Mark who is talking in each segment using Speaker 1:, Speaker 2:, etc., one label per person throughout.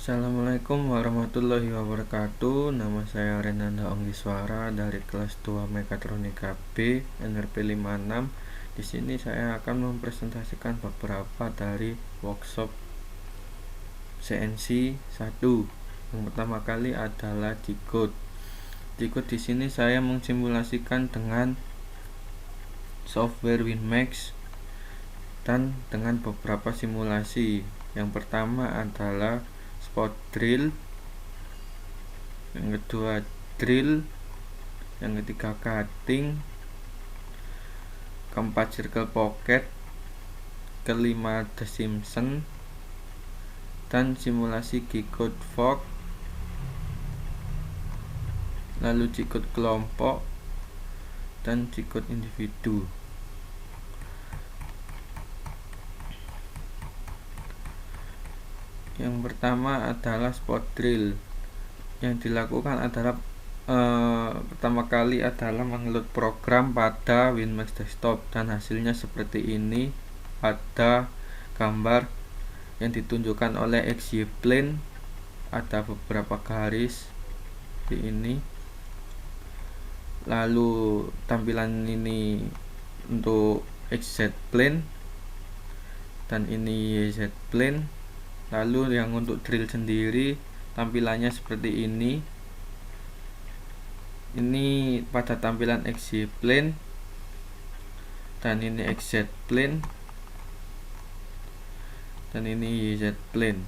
Speaker 1: Assalamualaikum warahmatullahi wabarakatuh. Nama saya Renanda Onggiswara dari kelas 2 Mekatronika B NRP 56. Di sini saya akan mempresentasikan beberapa dari workshop CNC 1. Yang pertama kali adalah G-code. G-code di sini saya mensimulasikan dengan software WinMax dan dengan beberapa simulasi. Yang pertama adalah spot drill, yang kedua drill, yang ketiga cutting, keempat circle pocket, kelima The Simpson, dan simulasi G-code fork, lalu G-code kelompok, dan G-code individu. Yang pertama adalah spot drill. Yang dilakukan adalah pertama kali adalah mengeload program pada WinMax desktop, dan hasilnya seperti ini. Ada gambar yang ditunjukkan oleh XY plane, ada beberapa garis di ini. Lalu tampilan ini untuk XZ plane, dan ini YZ plane. Lalu yang untuk drill sendiri tampilannya seperti ini. Ini pada tampilan XY plane, dan ini XZ plane, dan ini YZ plane.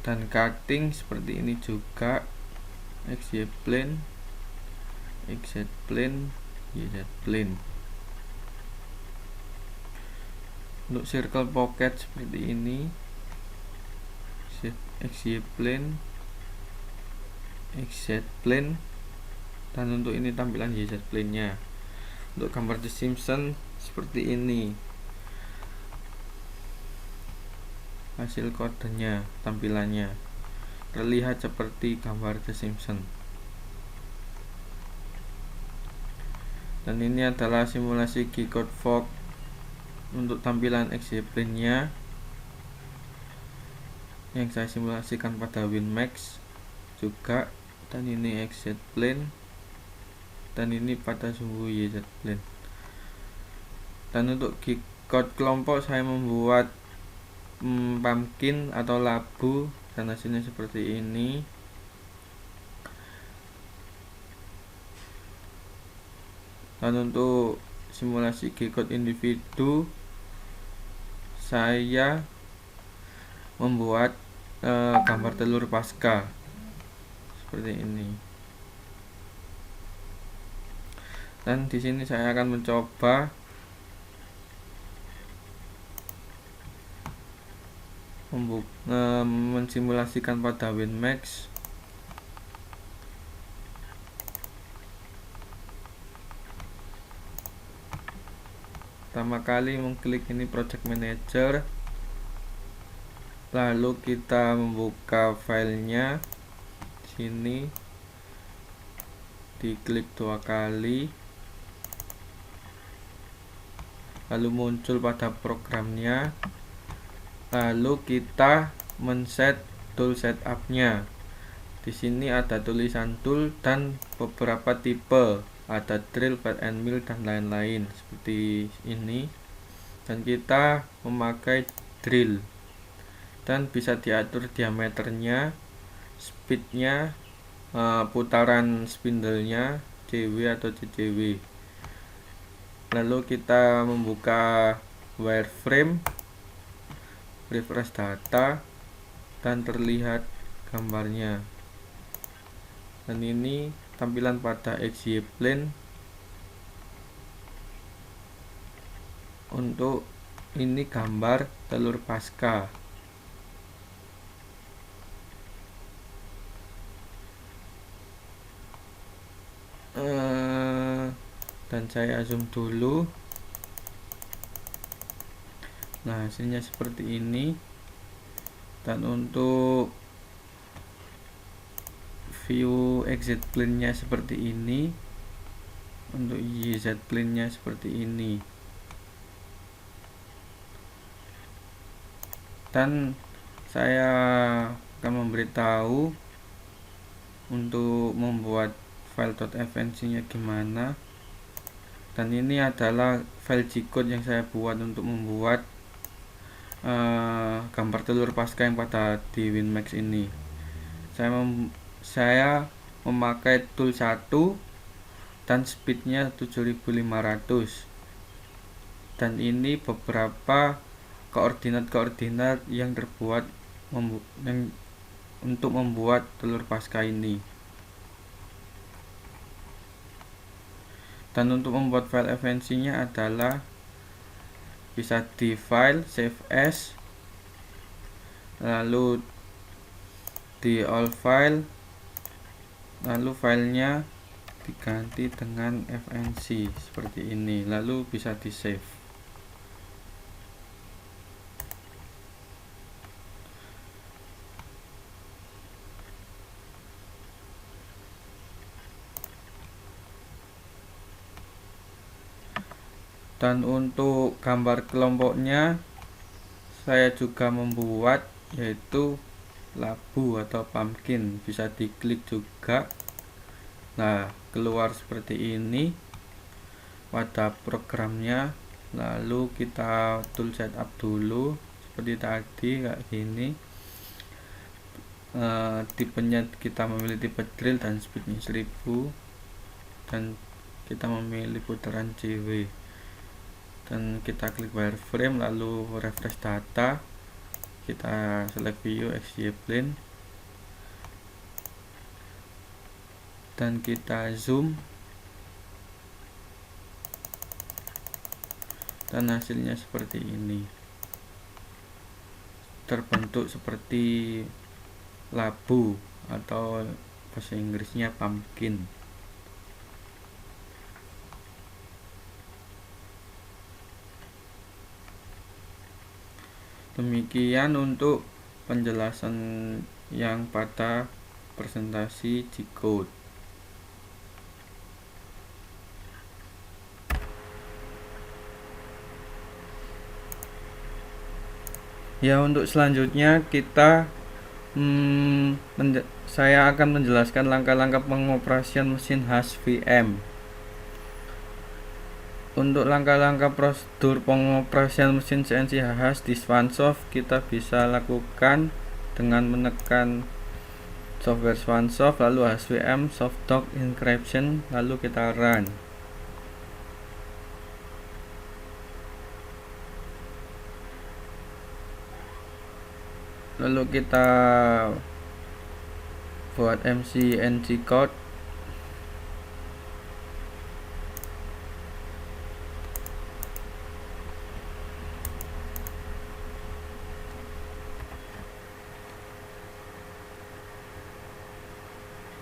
Speaker 1: Dan cutting seperti ini juga, XY plane, XZ plane, YZ plane. Untuk circle pocket seperti ini, XY plane, XZ plane, dan untuk ini tampilan YZ plane nya. Untuk gambar The Simpson seperti ini, hasil kodenya, tampilannya terlihat seperti gambar The Simpson. Dan ini adalah simulasi G-code fork untuk tampilan XY plane nya yang saya simulasikan pada WinMax juga, dan ini XZ plane, dan ini pada sumbu YZ plane. Dan untuk G-code kelompok saya membuat pumpkin atau labu, dan hasilnya seperti ini. Dan untuk simulasi G-code individu, saya membuat gambar telur pasca seperti ini. Dan di sini saya akan mencoba mensimulasikan pada WinMax. Pertama kali mengklik ini Project Manager, lalu kita membuka filenya. Sini diklik 2 kali, lalu muncul pada programnya. Lalu kita men-set tool setupnya. Di sini ada tulisan tool dan beberapa tipe, ada drill, pad and mill, dan lain-lain seperti ini. Dan kita memakai drill, dan bisa diatur diameternya, speednya, putaran spindle-nya, CW atau CCW. Lalu kita membuka wireframe, refresh data, dan terlihat gambarnya. Dan ini tampilan pada XY plane. Untuk ini gambar telur pasca. Dan saya zoom dulu. Nah, hasilnya seperti ini. Dan untuk view exit plane nya seperti ini, untuk YZ plane nya seperti ini. Dan saya akan memberitahu untuk membuat file .fnc nya gimana. Dan ini adalah file G-code yang saya buat untuk membuat gambar telur pasca yang pada di WinMax ini. Saya memakai tool 1 dan speednya 7500, dan ini beberapa koordinat yang terbuat untuk membuat telur pasca ini. Dan untuk membuat file fnc nya adalah bisa di file save as, lalu di all file, lalu filenya diganti dengan fnc seperti ini, lalu bisa di save. Dan untuk gambar kelompoknya saya juga membuat, yaitu labu atau pumpkin, bisa diklik juga. Nah, keluar seperti ini pada programnya. Lalu kita tool setup dulu seperti tadi, kayak gini. Tipenya kita memilih tipe drill dan speednya 1000, dan kita memilih putaran CW, dan kita klik wireframe, lalu refresh data, kita select view XY plane, dan kita zoom, dan hasilnya seperti ini, terbentuk seperti labu atau bahasa Inggrisnya pumpkin. Demikian untuk penjelasan yang pada presentasi G-code. Ya, untuk selanjutnya saya akan menjelaskan langkah-langkah pengoperasian mesin HVM. Untuk langkah-langkah prosedur pengoperasian mesin CNC HH di Swansoft, kita bisa lakukan dengan menekan software Swansoft, lalu HVM soft dock encryption, lalu kita run. Lalu kita buat MCNG code.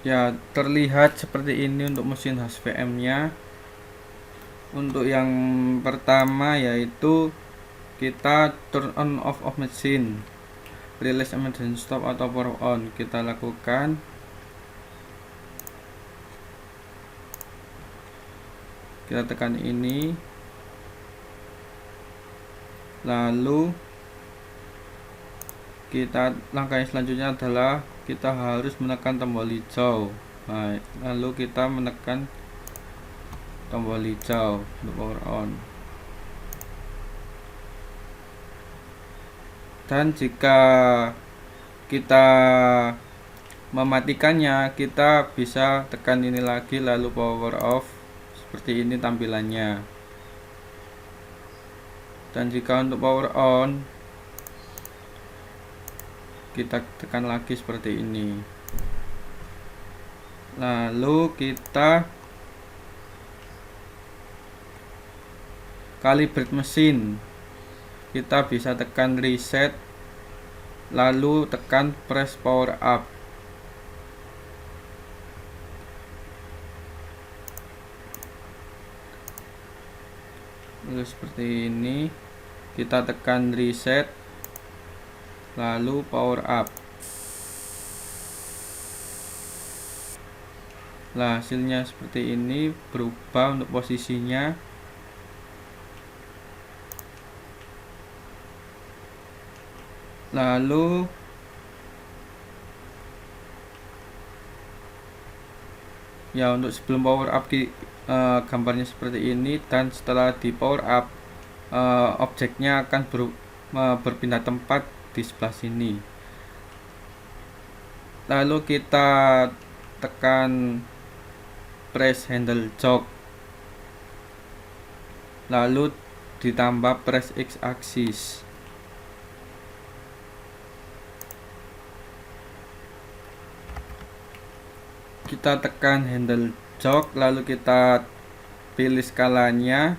Speaker 1: Ya, terlihat seperti ini untuk mesin HVM nya. Untuk yang pertama yaitu kita turn on off mesin, release emergency stop atau power on, kita lakukan. Kita tekan ini, lalu langkah yang selanjutnya adalah kita harus menekan tombol hijau. Nah, lalu kita menekan tombol hijau untuk power on. Dan jika kita mematikannya, kita bisa tekan ini lagi, lalu power off. Seperti ini tampilannya. Dan jika untuk power on, kita tekan lagi seperti ini. Lalu kita calibrate mesin, kita bisa tekan reset, lalu tekan press power up. Lalu seperti ini, kita tekan reset, lalu power up. Nah, hasilnya seperti ini, berubah untuk posisinya. Lalu ya, untuk sebelum power up gambarnya seperti ini, dan setelah di power up objeknya akan berpindah tempat di sebelah sini. Lalu kita tekan press handle jog, lalu ditambah press X axis. Kita tekan handle jog, lalu kita pilih skalanya,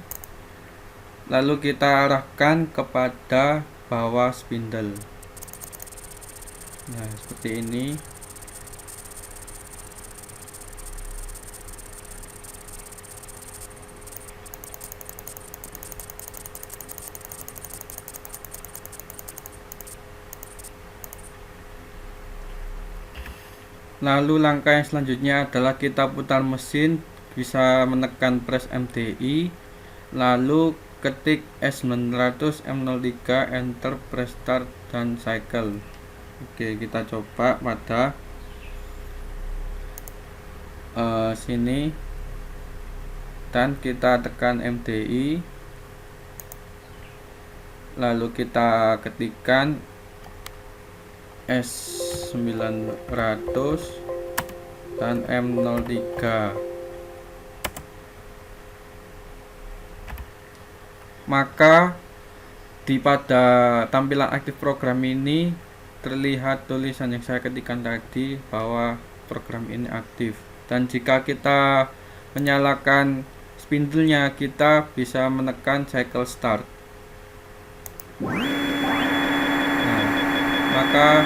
Speaker 1: lalu kita arahkan kepada bawah spindle. Nah, seperti ini. Lalu langkah yang selanjutnya adalah kita putar mesin, bisa menekan press MDI, lalu ketik S900 M03, enter, press start dan cycle. Oke, kita coba pada sini, dan kita tekan MDI, lalu kita ketikkan S900 dan M03. Maka pada tampilan aktif program ini terlihat tulisan yang saya ketikkan tadi bahwa program ini aktif. Dan jika kita menyalakan spindle-nya, kita bisa menekan cycle start. Maka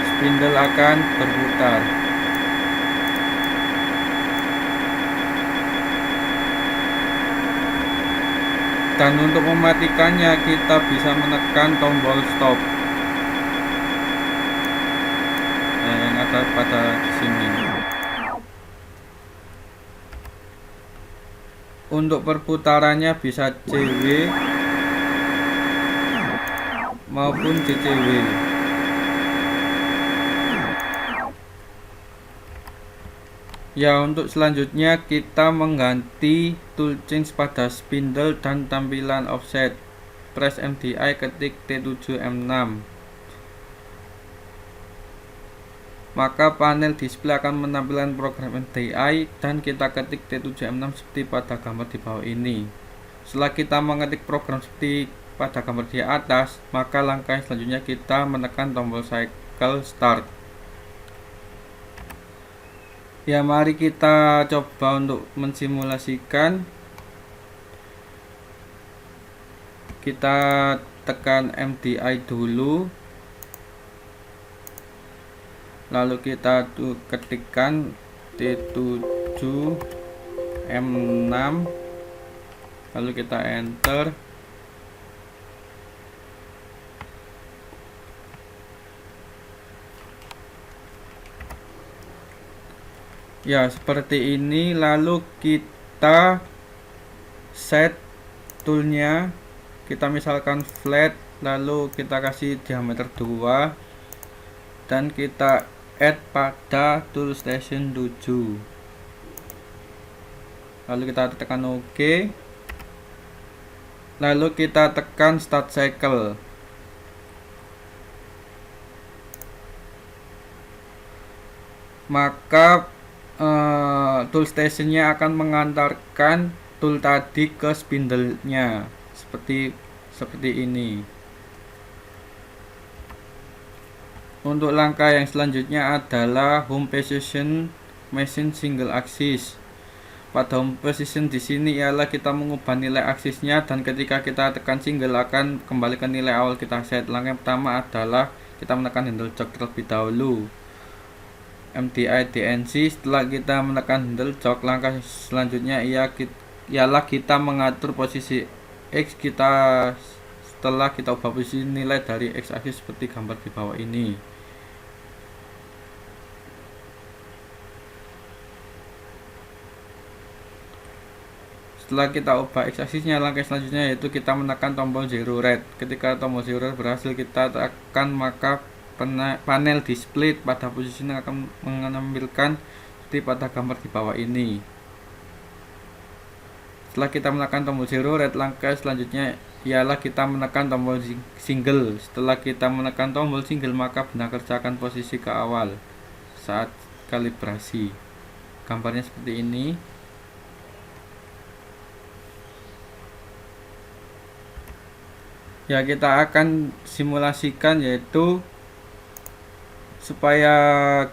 Speaker 1: spindle akan berputar. Dan untuk mematikannya, kita bisa menekan tombol stop. Nah, yang ada pada sini. Untuk perputarannya bisa CW maupun CCW. Ya, untuk selanjutnya kita mengganti tool change pada spindle dan tampilan offset. Press MDI, ketik T7M6. Maka panel display akan menampilkan program MDI dan kita ketik T7M6 seperti pada gambar di bawah ini. Setelah kita mengetik program seperti pada gambar di atas, maka langkah selanjutnya kita menekan tombol cycle start. Ya, mari kita coba untuk mensimulasikan. Kita tekan MDI dulu, lalu kita ketikkan T7M6, lalu kita enter. Ya, seperti ini. Lalu kita set toolnya, kita misalkan flat, lalu kita kasih diameter 2 dan kita add pada tool station 7, lalu kita tekan OK, lalu kita tekan start cycle. Maka tool stationnya akan mengantarkan tool tadi ke spindle-nya seperti ini. Untuk langkah yang selanjutnya adalah home position machine single axis. Pada home position di sini ialah kita mengubah nilai aksisnya, dan ketika kita tekan single akan kembali ke nilai awal kita set. Langkah yang pertama adalah kita menekan handle jog terlebih dahulu, MDI DNC. Setelah kita menekan handle jog, langkah selanjutnya ialah kita mengatur posisi X kita setelah kita ubah posisi nilai dari X aksis seperti gambar di bawah ini. Setelah kita ubah x-aksisnya, langkah selanjutnya yaitu kita menekan tombol zero red. Ketika tombol zero red berhasil kita tekan, maka panel display pada posisi ini akan menampilkan seperti pada gambar di bawah ini. Setelah kita menekan tombol zero red, langkah selanjutnya ialah kita menekan tombol single. Setelah kita menekan tombol single, maka benar kerjakan posisi ke awal saat kalibrasi. Gambarnya seperti ini. Ya, kita akan simulasikan, yaitu supaya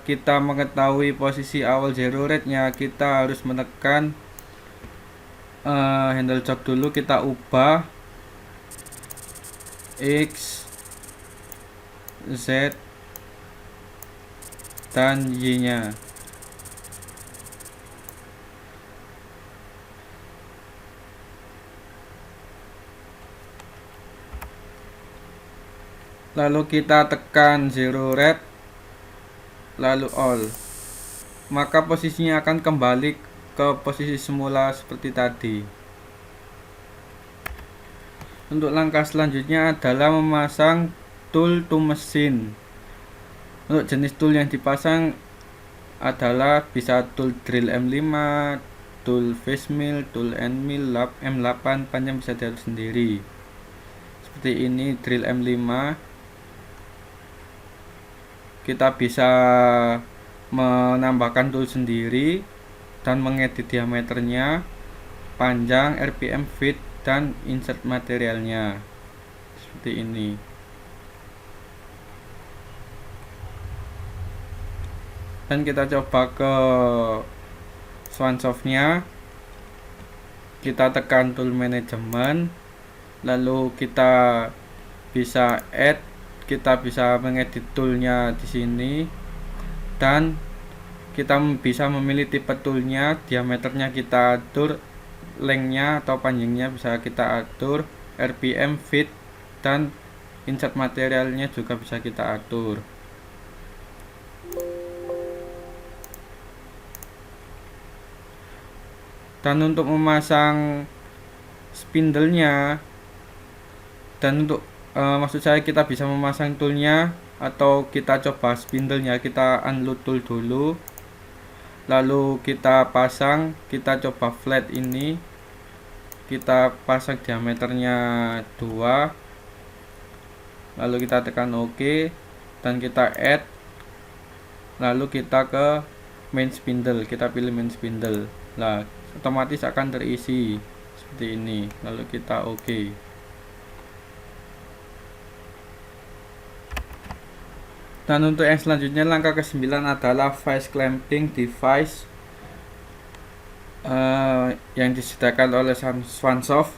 Speaker 1: kita mengetahui posisi awal zero rednya, kita harus menekan handle jog dulu. Kita ubah X, Z, dan Y nya. Lalu kita tekan zero red, lalu all, maka posisinya akan kembali ke posisi semula seperti tadi. Untuk langkah selanjutnya adalah memasang tool to machine. Untuk jenis tool yang dipasang adalah bisa tool drill M5, tool face mill, tool end mill, M8, panjang bisa diatur sendiri. Seperti ini drill M5. Kita bisa menambahkan tool sendiri dan mengedit diameternya, panjang, RPM, fit, dan insert materialnya seperti ini. Dan kita coba ke Swansoft-nya, kita tekan tool management, lalu kita bisa add, kita bisa mengedit toolnya di sini, dan kita bisa memilih tipe toolnya, diameternya kita atur, lengthnya atau panjangnya bisa kita atur, RPM, fit, dan insert materialnya juga bisa kita atur. Dan untuk memasang spindle-nya, dan untuk maksud saya kita bisa memasang toolnya atau kita coba spindle-nya, kita unload tool dulu, lalu kita pasang, kita coba flat ini, kita pasang diameternya 2, lalu kita tekan OK, dan kita add, lalu kita ke main spindle, kita pilih main spindle. Nah, otomatis akan terisi seperti ini, lalu kita OK. Dan untuk yang selanjutnya, langkah ke-9 adalah face clamping device yang disediakan oleh Swansoft.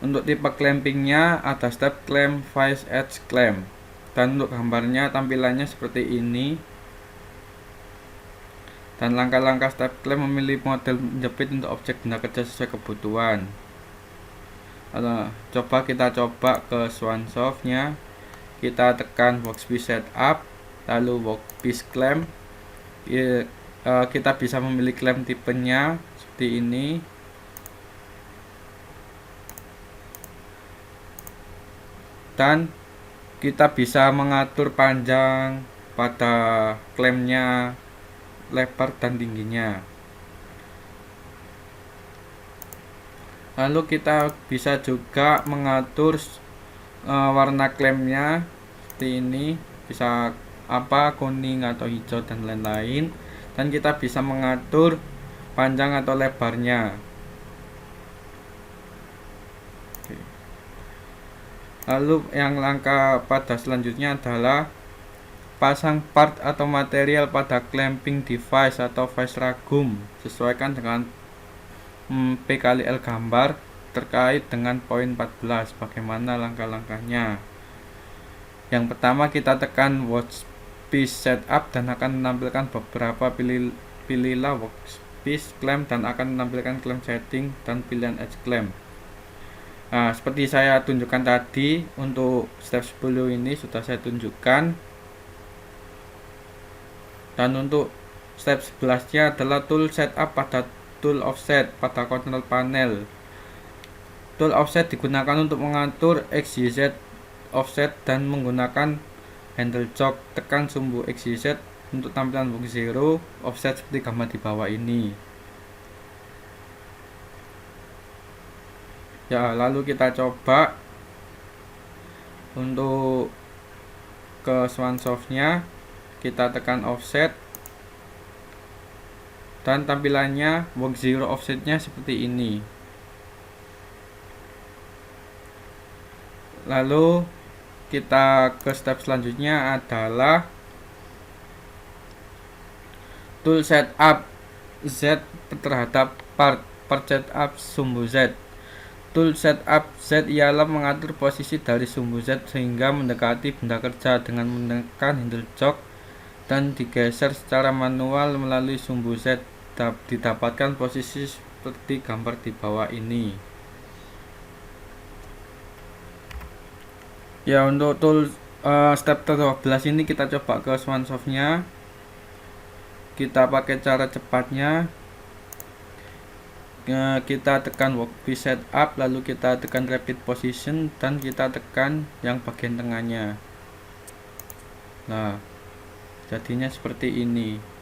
Speaker 1: Untuk tipe clampingnya ada step clamp, face edge clamp, dan untuk gambarnya tampilannya seperti ini. Dan langkah-langkah step clamp memilih model menjepit untuk objek benda kerja sesuai kebutuhan. Coba ke Swansoft-nya, kita tekan workpiece setup, lalu workpiece clamp. Kita bisa memilih clamp tipenya seperti ini. Dan kita bisa mengatur panjang pada klampnya, lebar dan tingginya. Lalu kita bisa juga mengatur warna klampnya seperti ini, bisa kuning atau hijau dan lain-lain. Dan kita bisa mengatur panjang atau lebarnya. Lalu yang langkah pada selanjutnya adalah pasang part atau material pada clamping device atau face ragum. Sesuaikan dengan P/L gambar terkait dengan poin 14. Bagaimana langkah-langkahnya? Yang pertama, kita tekan workpiece setup dan akan menampilkan beberapa pilihlah workpiece clamp dan akan menampilkan clamp setting dan pilihan edge clamp. Nah, seperti saya tunjukkan tadi, untuk step 10 ini sudah saya tunjukkan. Dan untuk step 11 nya adalah tool setup pada tool offset pada control panel. Tool offset digunakan untuk mengatur X, Y, Z offset dan menggunakan handle jog. Tekan sumbu X, Y, Z untuk tampilan box zero offset seperti gambar di bawah ini. Ya, lalu kita coba untuk ke Swansoft-nya, kita tekan offset dan tampilannya box zero offsetnya seperti ini. Lalu kita ke step selanjutnya adalah tool setup Z terhadap part setup sumbu Z. Tool setup Z ialah mengatur posisi dari sumbu Z sehingga mendekati benda kerja dengan menekan handle jog dan digeser secara manual melalui sumbu Z. Didapatkan posisi seperti gambar di bawah ini. Ya, untuk tool step 12 ini kita coba ke Swansoft-nya. Kita pakai cara cepatnya. Kita tekan workpiece setup, lalu kita tekan repeat position dan kita tekan yang bagian tengahnya. Nah, jadinya seperti ini.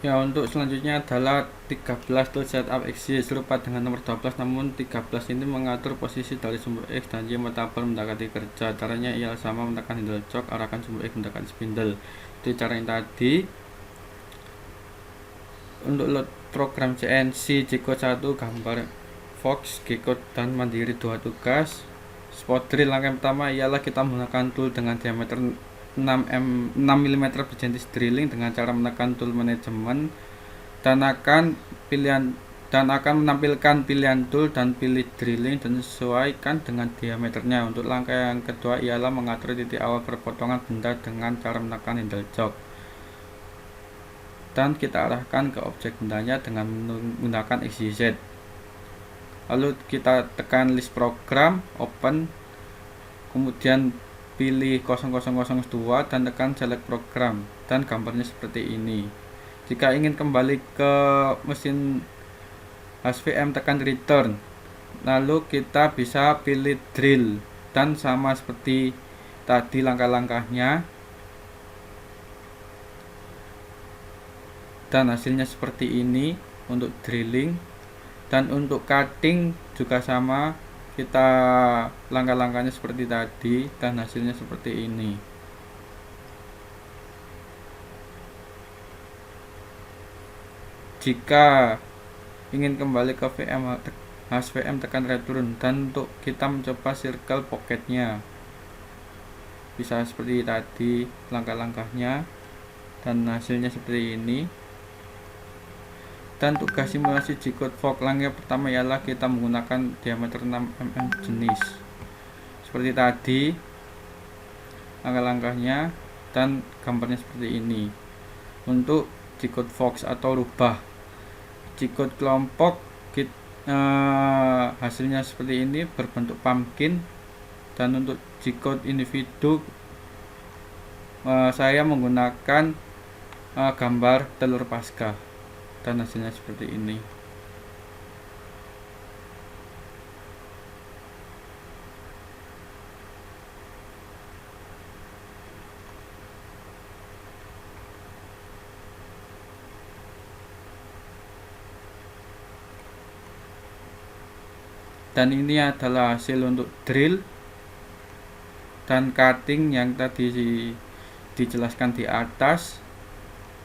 Speaker 1: Ya, untuk selanjutnya adalah 13 tool setup X serupa dengan nomor 12, namun 13 ini mengatur posisi dari sumbu X dan Y metabel mendekati kerja. Caranya ialah sama, menekan handle jog, arahkan sumbu X mendekati spindle. Itu cara yang tadi. Untuk load program CNC G-code 1, gambar Fox, G-code dan mandiri 2 tugas. Spot drill langkah pertama ialah kita menggunakan tool dengan diameter 6 mm berjenis drilling dengan cara menekan tool manajemen dan akan menampilkan pilihan tool dan pilih drilling dan sesuaikan dengan diameternya. Untuk langkah yang kedua ialah mengatur titik awal perpotongan benda dengan cara menekan handle jog dan kita arahkan ke objek bendanya dengan menggunakan X, Y, Z. Lalu kita tekan list program, open, kemudian pilih 0002 dan tekan select program dan gambarnya seperti ini. Jika ingin kembali ke mesin HVM, tekan return. Lalu kita bisa pilih drill dan sama seperti tadi langkah-langkahnya dan hasilnya seperti ini untuk drilling. Dan untuk cutting juga sama, kita langkah-langkahnya seperti tadi dan hasilnya seperti ini. Jika ingin kembali ke HVM, tekan return dan untuk kita mencoba circle pocketnya bisa seperti tadi langkah-langkahnya dan hasilnya seperti ini. Dan tugas simulasi G-code Fox, langkah pertama ialah kita menggunakan diameter 6 mm jenis seperti tadi langkah-langkahnya dan gambarnya seperti ini. Untuk G-code Fox atau rubah G-code kelompok, hasilnya seperti ini berbentuk pumpkin. Dan untuk G-code individu, saya menggunakan gambar telur pasca dan hasilnya seperti ini. Dan ini adalah hasil untuk drill dan cutting yang tadi dijelaskan di atas.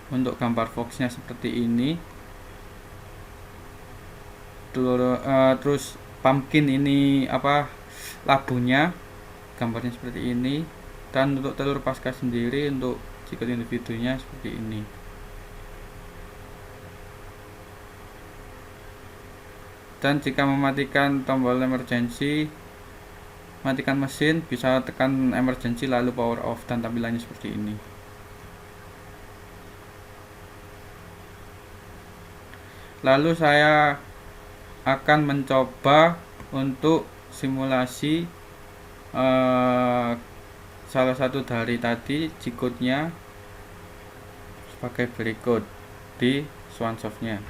Speaker 1: Untuk gambar Foxnya seperti ini. Terus pumpkin ini labunya, gambarnya seperti ini. Dan untuk telur pasca sendiri, untuk G-code individunya seperti ini. Dan jika mematikan tombol emergency, matikan mesin, bisa tekan emergency lalu power off dan tampilannya seperti ini. Lalu saya akan mencoba untuk simulasi salah satu dari tadi G-code-nya sebagai berikut di Swansoft-nya.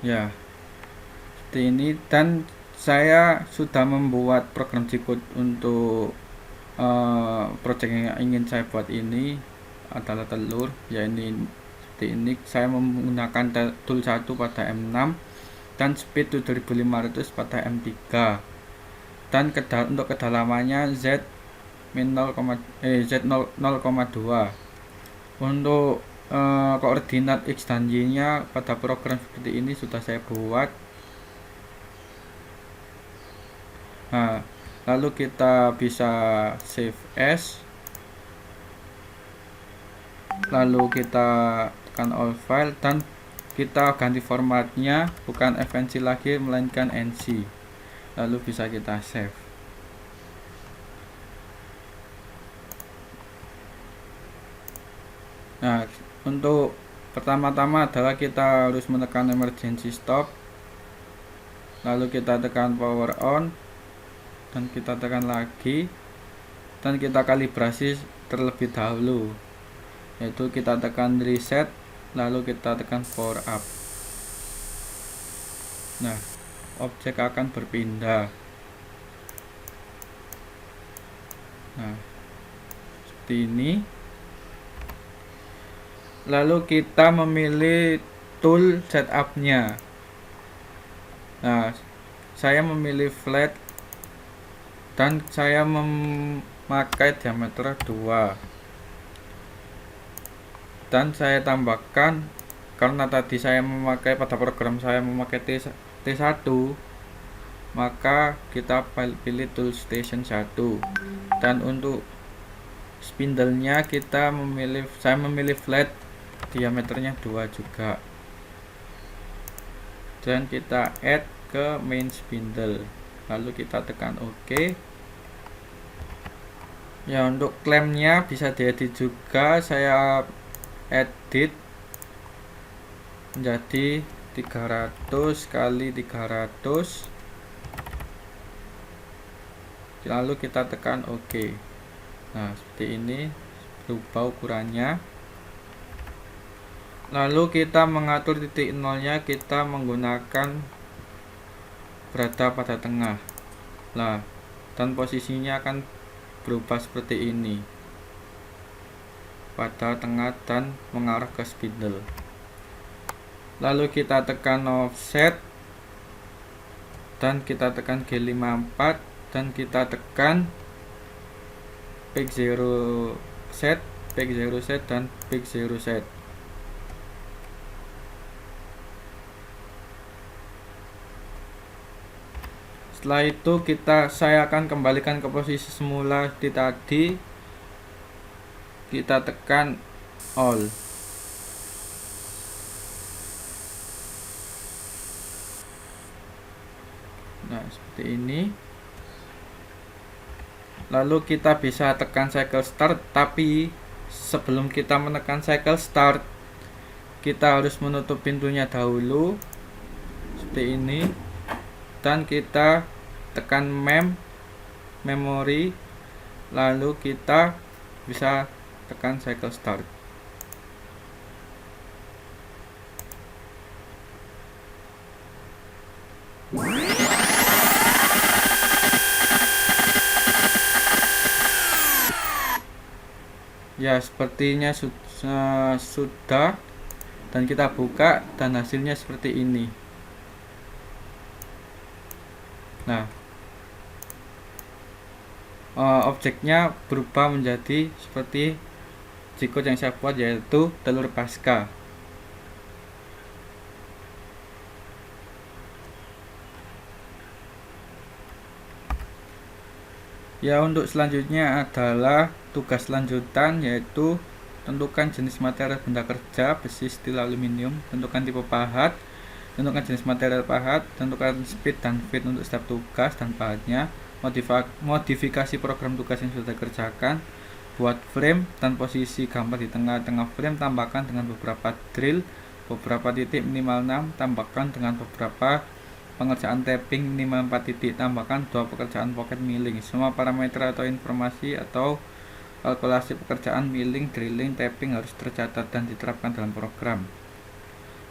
Speaker 1: Ya, seperti ini. Dan saya sudah membuat program G-code untuk project yang ingin saya buat ini adalah telur, ya ini seperti ini. Saya menggunakan tool 1 pada M6 dan speed 7500 pada M3, dan untuk kedalamannya Z 0,2. Untuk koordinat X dan Y nya pada program seperti ini sudah saya buat. Nah, lalu kita bisa save as, lalu kita tekan all file dan kita ganti formatnya, bukan FNC lagi melainkan NC, lalu bisa kita save. Nah, untuk pertama-tama adalah kita harus menekan emergency stop, lalu kita tekan power on, dan kita tekan lagi, dan kita kalibrasi terlebih dahulu, yaitu kita tekan reset, lalu kita tekan power up. Nah, objek akan berpindah. Nah, seperti ini. Lalu kita memilih tool setup-nya. Nah, saya memilih flat dan saya memakai diameter 2. Dan saya tambahkan, karena tadi saya memakai pada program saya memakai T1, maka kita pilih tool station 1. Dan untuk spindle-nya saya memilih flat, diameternya 2 juga, dan kita add ke main spindle, lalu kita tekan OK. Ya, untuk klaimnya bisa diedit juga. Saya edit menjadi 300 kali 300, lalu kita tekan OK. Nah, seperti ini berubah ukurannya. Lalu kita mengatur titik nolnya, kita menggunakan berada pada tengah. Nah, dan posisinya akan berubah seperti ini, pada tengah dan mengarah ke spindle. Lalu kita tekan offset dan kita tekan G54 dan kita tekan pick 0 set, pick 0 set, dan pick 0 set. Setelah itu saya akan kembalikan ke posisi semula di tadi. Kita tekan all. Nah, seperti ini. Lalu kita bisa tekan cycle start, tapi sebelum kita menekan cycle start, kita harus menutup pintunya dahulu seperti ini, dan kita tekan memory, lalu kita bisa tekan cycle start. Ya, sepertinya sudah, dan kita buka dan hasilnya seperti ini. Nah, objeknya berubah menjadi seperti G-code yang saya buat, yaitu telur pasca. Ya, untuk selanjutnya adalah tugas lanjutan, yaitu tentukan jenis material benda kerja, besi, steel, aluminium, tentukan tipe pahat, tentukan jenis material pahat, tentukan speed dan fit untuk setiap tugas dan pahatnya, modifikasi program tugas yang sudah dikerjakan, buat frame dan posisi gambar di tengah-tengah frame, tambahkan dengan beberapa drill, beberapa titik minimal 6, tambahkan dengan beberapa pengerjaan tapping minimal 4 titik, tambahkan 2 pekerjaan pocket milling. Semua parameter atau informasi atau kalkulasi pekerjaan milling, drilling, tapping harus tercatat dan diterapkan dalam program.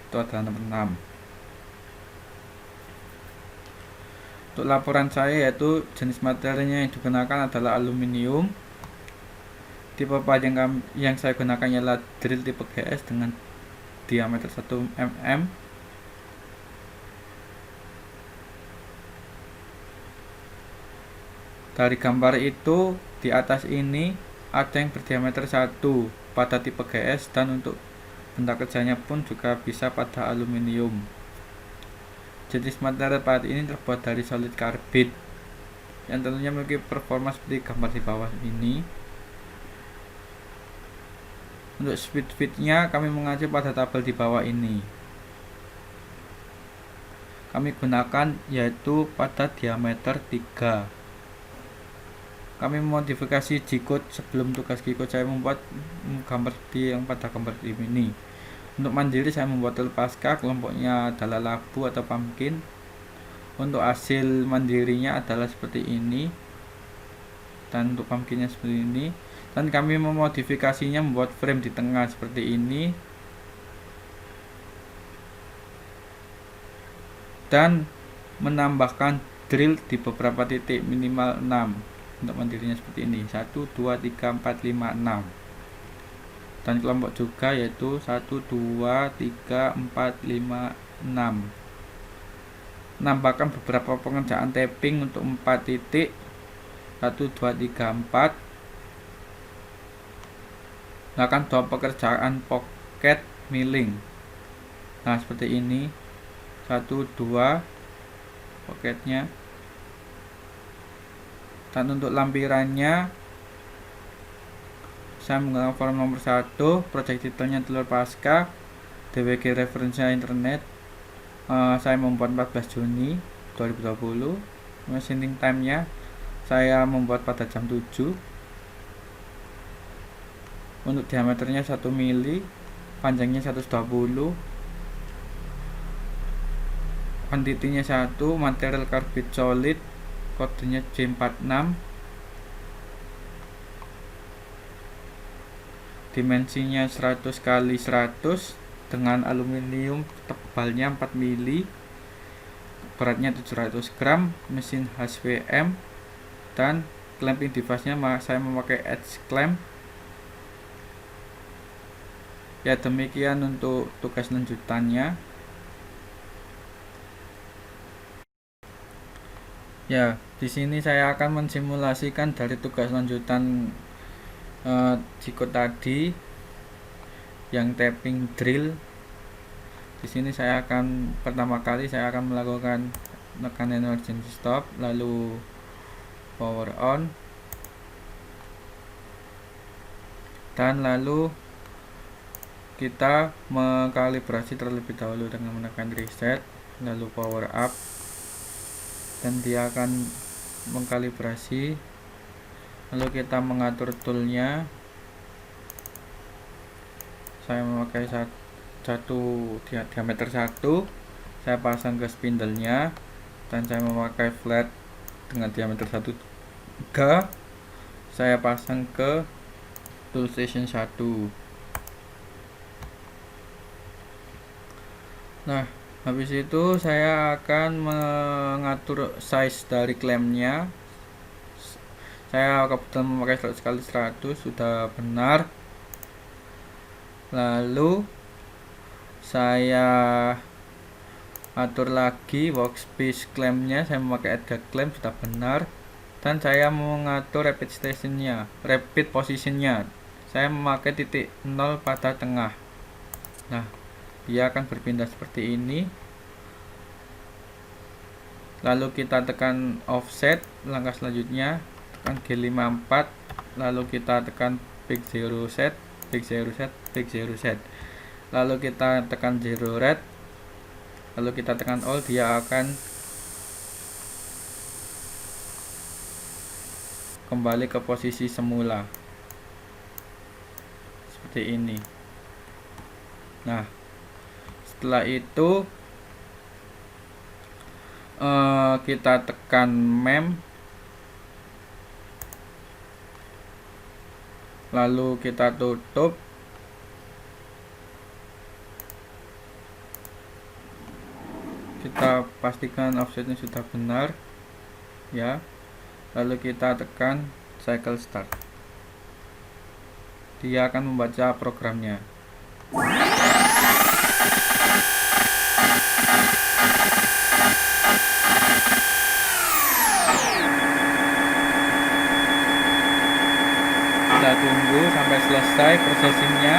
Speaker 1: Itu adalah nomor 6. Untuk laporan saya, yaitu jenis materinya yang digunakan adalah aluminium. Tipe panjang yang saya gunakan ialah drill tipe GS dengan diameter 1 mm. Dari gambar itu di atas ini ada yang berdiameter 1 pada tipe GS, dan untuk benda kerjanya pun juga bisa pada aluminium. Jenis material pada ini terbuat dari solid carbide yang tentunya memiliki performa seperti gambar di bawah ini. Untuk speed-nya kami mengacu pada tabel di bawah ini. Kami gunakan yaitu pada diameter 3. Kami memodifikasi G-code. Sebelum tugas G-code saya membuat gambar seperti yang pada gambar ini. Untuk mandiri saya membuat tel pasca, kelompoknya adalah labu atau pumpkin. Untuk hasil mandirinya adalah seperti ini, dan untuk pumpkinnya seperti ini. Dan kami memodifikasinya membuat frame di tengah seperti ini, dan menambahkan drill di beberapa titik minimal 6. Untuk mandirinya seperti ini, 1, 2, 3, 4, 5, 6. Dan kelompok juga yaitu 1, 2, 3, 4, 5, 6. Nambahkan beberapa pengerjaan tapping untuk 4 titik, 1, 2, 3, 4. Lakukan 2 pekerjaan pocket milling. Nah seperti ini, 1, 2 pocketnya. Dan untuk lampirannya saya menggunakan form nomor 1, project title-nya telur pasca, DWG referensinya internet. Saya membuat 14 Juni 2020. Machining time-nya saya membuat pada jam 7. Untuk diameternya 1 mili, panjangnya 120, quantity-nya 1, material carbide solid, kodenya J46. Dimensinya 100 x 100 dengan aluminium tebalnya 4 mili, beratnya 700 gram, mesin HVM, dan clamping device-nya saya memakai edge clamp. Ya demikian untuk tugas lanjutannya. Ya, di sini saya akan mensimulasikan dari tugas lanjutan G-code tadi yang tapping drill. Di sini saya akan pertama kali saya akan melakukan tekan emergency stop, lalu power on, dan lalu kita mengkalibrasi terlebih dahulu dengan menekan reset, lalu power up, dan dia akan mengkalibrasi. Lalu kita mengatur toolnya. Saya memakai satu diameter 1, saya pasang ke spindle-nya, dan saya memakai flat dengan diameter 1 3, saya pasang ke tool station 1. Nah habis itu saya akan mengatur size dari klampnya. Saya kebetulan memakai 100 x 100, sudah benar. Lalu saya atur lagi workspace clampnya, saya memakai edge clamp, sudah benar. Dan saya mengatur rapid positionnya, saya memakai titik 0 pada tengah. Nah dia akan berpindah seperti ini. Lalu kita tekan offset. Langkah selanjutnya tekan G54, lalu kita tekan pick 0 set, pick 0 set, pick 0 set, lalu kita tekan 0 red, lalu kita tekan all. Dia akan kembali ke posisi semula seperti ini. Nah setelah itu Kita tekan mem, lalu kita tutup. Kita pastikan offsetnya sudah benar ya, lalu kita tekan cycle start. Dia akan membaca programnya. Kita tunggu sampai selesai processingnya.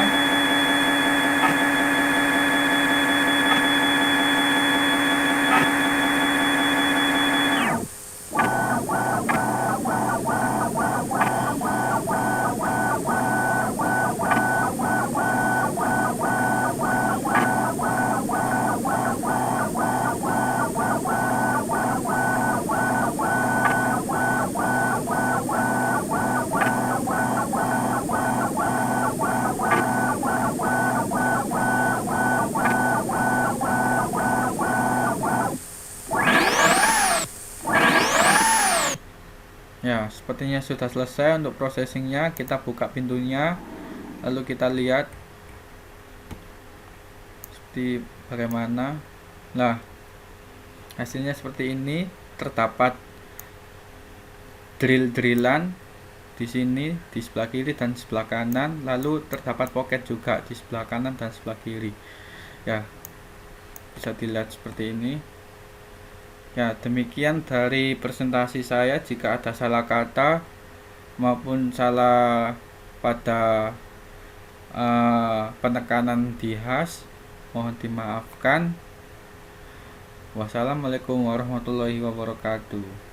Speaker 1: Ya, sepertinya sudah selesai untuk processingnya. Kita buka pintunya, lalu kita lihat seperti bagaimana. Nah, hasilnya seperti ini. Terdapat drill-drillan di sini, di sebelah kiri dan sebelah kanan. Lalu terdapat pocket juga di sebelah kanan dan sebelah kiri. Ya, bisa dilihat seperti ini. Ya, demikian dari presentasi saya. Jika ada salah kata maupun salah pada penekanan di hash, mohon dimaafkan. Wassalamualaikum warahmatullahi wabarakatuh.